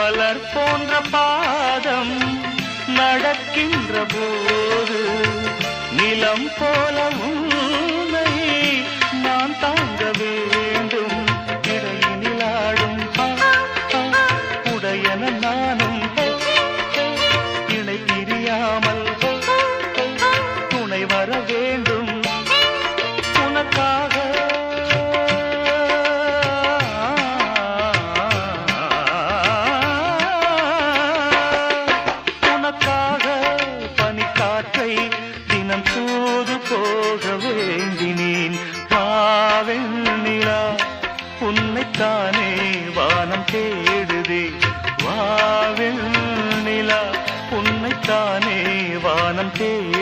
மலர் போன்ற பாதம் நடக்கின்ற போது நிலம் போல உன்னை நான் தாங்க வேண்டும். இடையினில் ஆடும் உடையன நானும் இணை பிரியாமல் துணை வர வேண்டும். உனக்காக பனிக்காற்றை தினம் தூது போக வேண்டினேன். வாவெண்ணிலா உன்னைத்தானே வானம் தேடுதே. வாவெண்ணிலா உன்னைத்தானே வானம் தேடுதே.